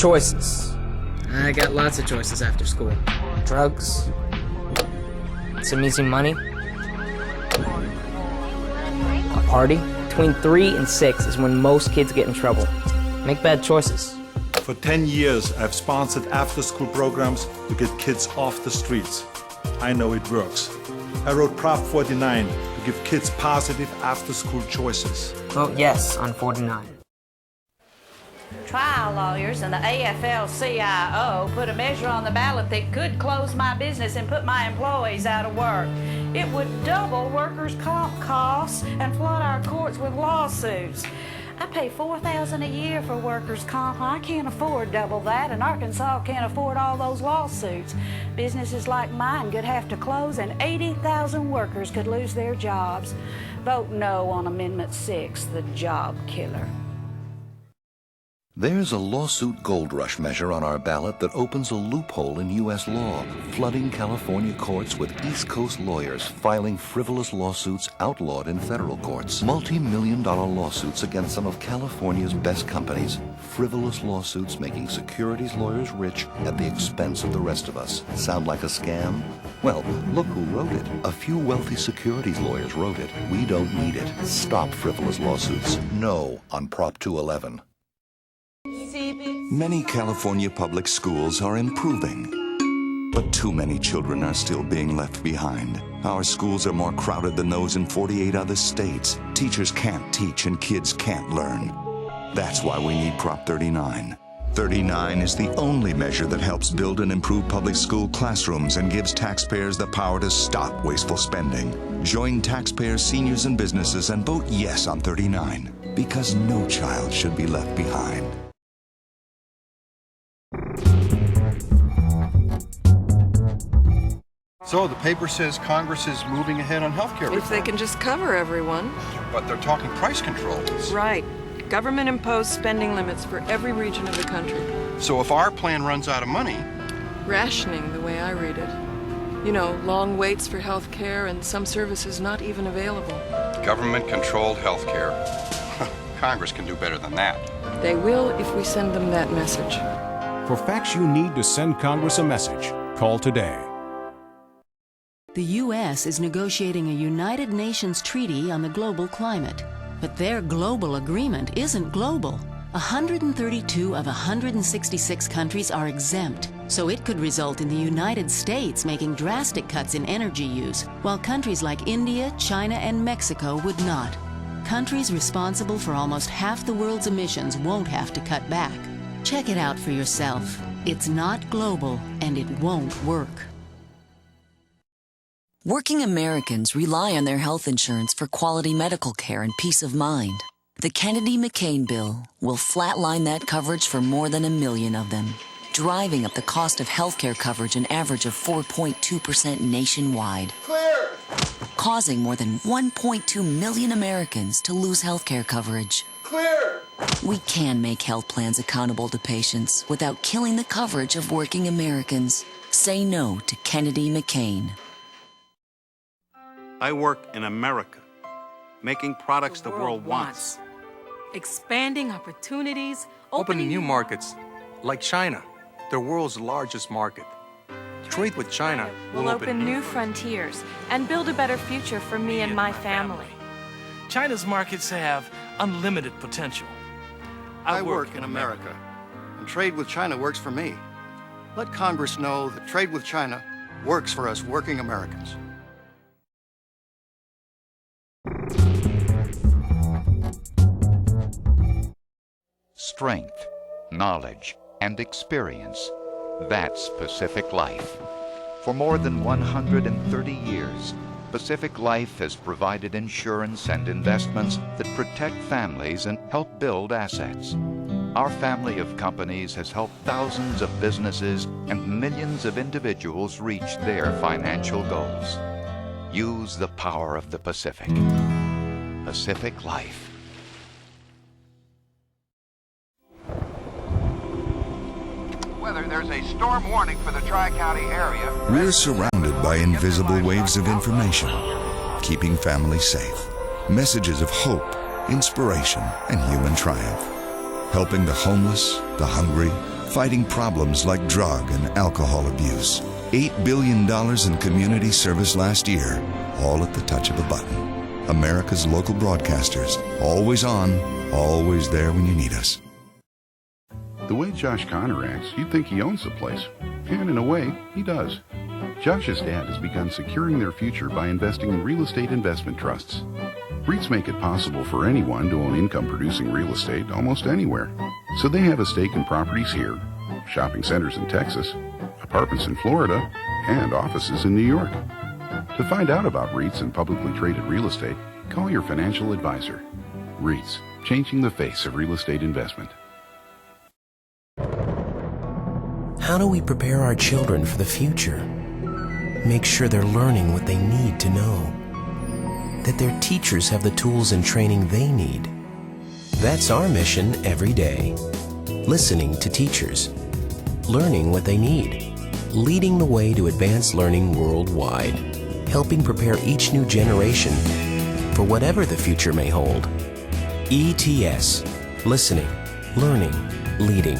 choices. I got lots of choices after school. Drugs, some easy money, a party. Between 3 and 6 is when most kids get in trouble. Make bad choices. For 10 years, I've sponsored after-school programs to get kids off the streets. I know it works. I wrote Prop 49 to give kids positive after-school choices. Vote yes on 49. Trial lawyers and the AFL-CIO put a measure on the ballot that could close my business and put my employees out of work. It would double workers' comp costs and flood our courts with lawsuits. I pay $4,000 a year for workers' comp. I can't afford double that, and Arkansas can't afford all those lawsuits. Businesses like mine could have to close, and 80,000 workers could lose their jobs. Vote no on Amendment 6, the job killer. There's a lawsuit gold rush measure on our ballot that opens a loophole in U.S. law, flooding California courts with East Coast lawyers filing frivolous lawsuits outlawed in federal courts. Multi-million-dollar lawsuits against some of California's best companies. Frivolous lawsuits making securities lawyers rich at the expense of the rest of us. Sound like a scam? Well, look who wrote it. A few wealthy securities lawyers wrote it. We don't need it. Stop frivolous lawsuits. No on Prop 211. Many California public schools are improving, but too many children are still being left behind. Our schools are more crowded than those in 48 other states. Teachers can't teach and kids can't learn. That's why we need Prop 39. 39 is the only measure that helps build and improve public school classrooms and gives taxpayers the power to stop wasteful spending. Join taxpayers, seniors, and businesses and vote yes on 39, because no child should be left behind. So the paper says Congress is moving ahead on health care reform. If they can just cover everyone. But they're talking price controls. Right. Government-imposed spending limits for every region of the country. So if our plan runs out of money... Rationing, the way I read it. You know, long waits for health care and some services not even available. Government-controlled health care. Congress can do better than that. They will if we send them that message. For facts you need to send Congress a message, call today. The U.S. is negotiating a United Nations treaty on the global climate. But their global agreement isn't global. 132 of 166 countries are exempt, so it could result in the United States making drastic cuts in energy use, while countries like India, China, and Mexico would not. Countries responsible for almost half the world's emissions won't have to cut back. Check it out for yourself. It's not global, and it won't work. Working Americans rely on their health insurance for quality medical care and peace of mind. The Kennedy-McCain bill will flatline that coverage for more than 1 million of them, driving up the cost of health care coverage an average of 4.2% nationwide. Clear! Causing more than 1.2 million Americans to lose health care coverage. Clear! We can make health plans accountable to patients without killing the coverage of working Americans. Say no to Kennedy-McCain. I work in America, making products the world wants. Expanding opportunities, opening new markets, like China, the world's largest market. Trade with China will open new frontiers and build a better future for me and my family. China's markets have unlimited potential. I work in America, and trade with China works for me. Let Congress know that trade with China works for us working Americans. Strength, knowledge, and experience. That's Pacific Life. For more than 130 years, Pacific Life has provided insurance and investments that protect families and help build assets. Our family of companies has helped thousands of businesses and millions of individuals reach their financial goals. Use the power of the Pacific. Pacific Life. Whether there's a storm warning for the Tri-County area. We're surrounded by invisible waves of information, keeping families safe. Messages of hope, inspiration, and human triumph. Helping the homeless, the hungry, fighting problems like drug and alcohol abuse. $8 billion in community service last year, all at the touch of a button. America's local broadcasters, always on, always there when you need us. The way Josh Connor acts, you'd think he owns the place. And in a way, he does. Josh's dad has begun securing their future by investing in real estate investment trusts. REITs make it possible for anyone to own income-producing real estate almost anywhere. So they have a stake in properties here, shopping centers in Texas, apartments in Florida, and offices in New York. To find out about REITs and publicly traded real estate, call your financial advisor. REITs, changing the face of real estate investment. How do we prepare our children for the future? Make sure they're learning what they need to know. That their teachers have the tools and training they need. That's our mission every day. Listening to teachers. Learning what they need. Leading the way to advanced learning worldwide. Helping prepare each new generation for whatever the future may hold. ETS. Listening, learning, leading.